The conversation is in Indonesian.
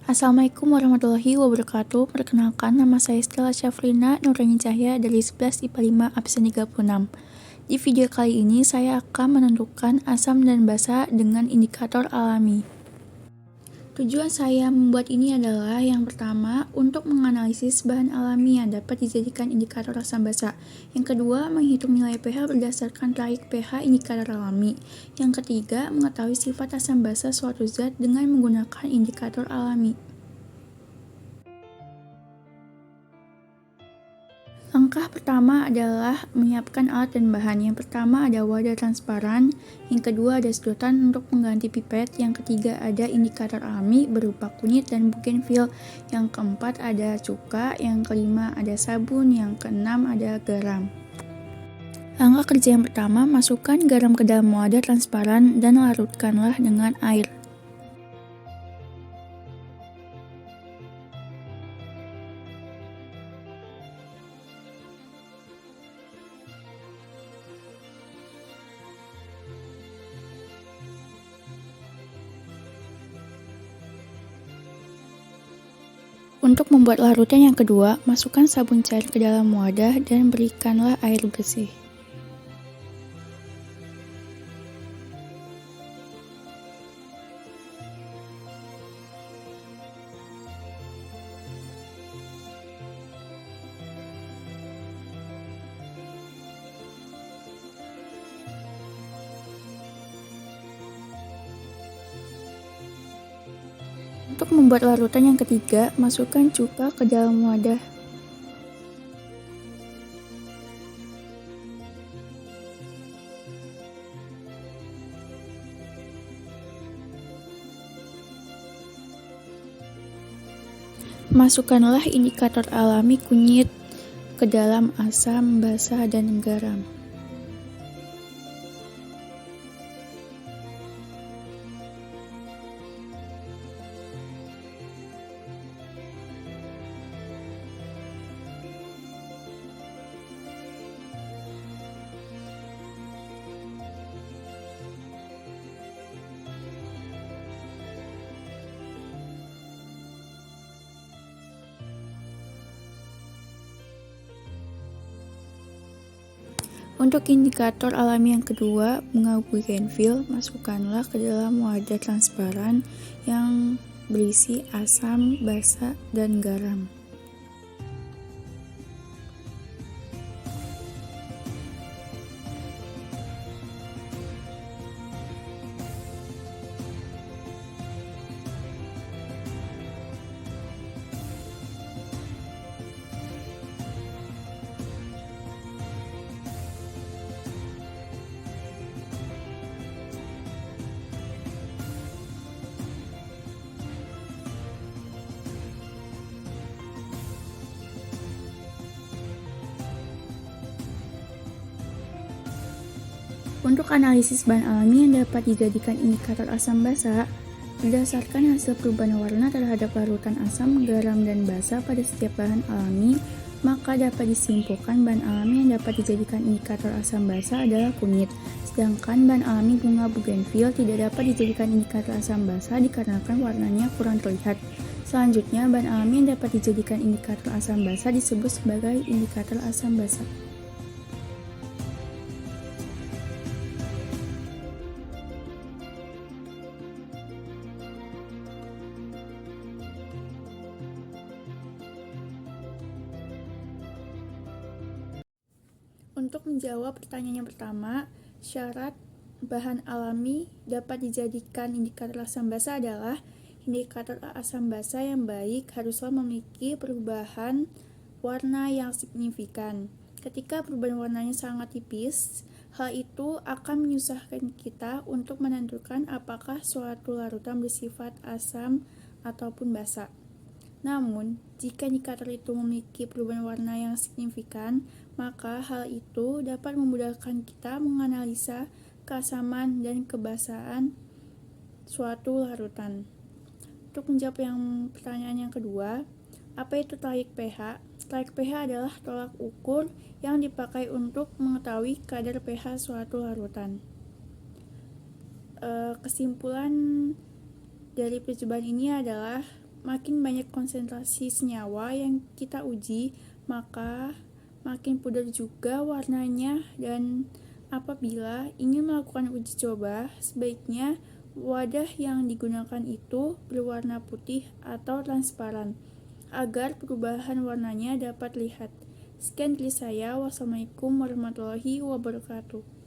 Assalamualaikum warahmatullahi wabarakatuh. Perkenalkan, nama saya Stella Syafrina Nuraini Cahya dari 11 IPA 5 absen 36. Di video kali ini saya akan menentukan asam dan basa dengan indikator alami. Tujuan saya membuat ini adalah yang pertama, untuk menganalisis bahan alami yang dapat dijadikan indikator asam basa. Yang kedua, menghitung nilai pH berdasarkan traik pH indikator alami. Yang ketiga, mengetahui sifat asam basa suatu zat dengan menggunakan indikator alami. Langkah pertama adalah menyiapkan alat dan bahan. Yang pertama ada wadah transparan, yang kedua ada sedotan untuk pengganti pipet, yang ketiga ada indikator alami berupa kunyit dan bougainville, yang keempat ada cuka, yang kelima ada sabun, yang keenam ada garam. Langkah kerja yang pertama, masukkan garam ke dalam wadah transparan dan larutkanlah dengan air. Untuk membuat larutan yang kedua, masukkan sabun cair ke dalam wadah dan berikanlah air bersih. Untuk membuat larutan yang ketiga, masukkan cuka ke dalam wadah. Masukkanlah indikator alami kunyit ke dalam asam basa dan garam. Untuk indikator alami yang kedua, bunga bougainville, masukkanlah ke dalam wadah transparan yang berisi asam basa dan garam. Untuk analisis bahan alami yang dapat dijadikan indikator asam basa, berdasarkan hasil perubahan warna terhadap larutan asam, garam, dan basa pada setiap bahan alami, maka dapat disimpulkan bahan alami yang dapat dijadikan indikator asam basa adalah kunyit, sedangkan bahan alami bunga bougainville tidak dapat dijadikan indikator asam basa dikarenakan warnanya kurang terlihat. Selanjutnya, bahan alami yang dapat dijadikan indikator asam basa disebut sebagai indikator asam basa. Untuk menjawab pertanyaan yang pertama, syarat bahan alami dapat dijadikan indikator asam basa adalah indikator asam basa yang baik haruslah memiliki perubahan warna yang signifikan. Ketika perubahan warnanya sangat tipis, hal itu akan menyusahkan kita untuk menentukan apakah suatu larutan bersifat asam ataupun basa. Namun, jika indikator itu memiliki perubahan warna yang signifikan, maka hal itu dapat memudahkan kita menganalisa keasaman dan kebasahan suatu larutan. Untuk menjawab pertanyaan yang kedua, apa itu traik pH? Traik pH adalah tolak ukur yang dipakai untuk mengetahui kadar pH suatu larutan. Kesimpulan dari percobaan ini adalah makin banyak konsentrasi senyawa yang kita uji, maka makin pudar juga warnanya. Dan apabila ingin melakukan uji coba, sebaiknya wadah yang digunakan itu berwarna putih atau transparan agar perubahan warnanya dapat lihat. Sekian dari saya. Wassalamualaikum warahmatullahi wabarakatuh.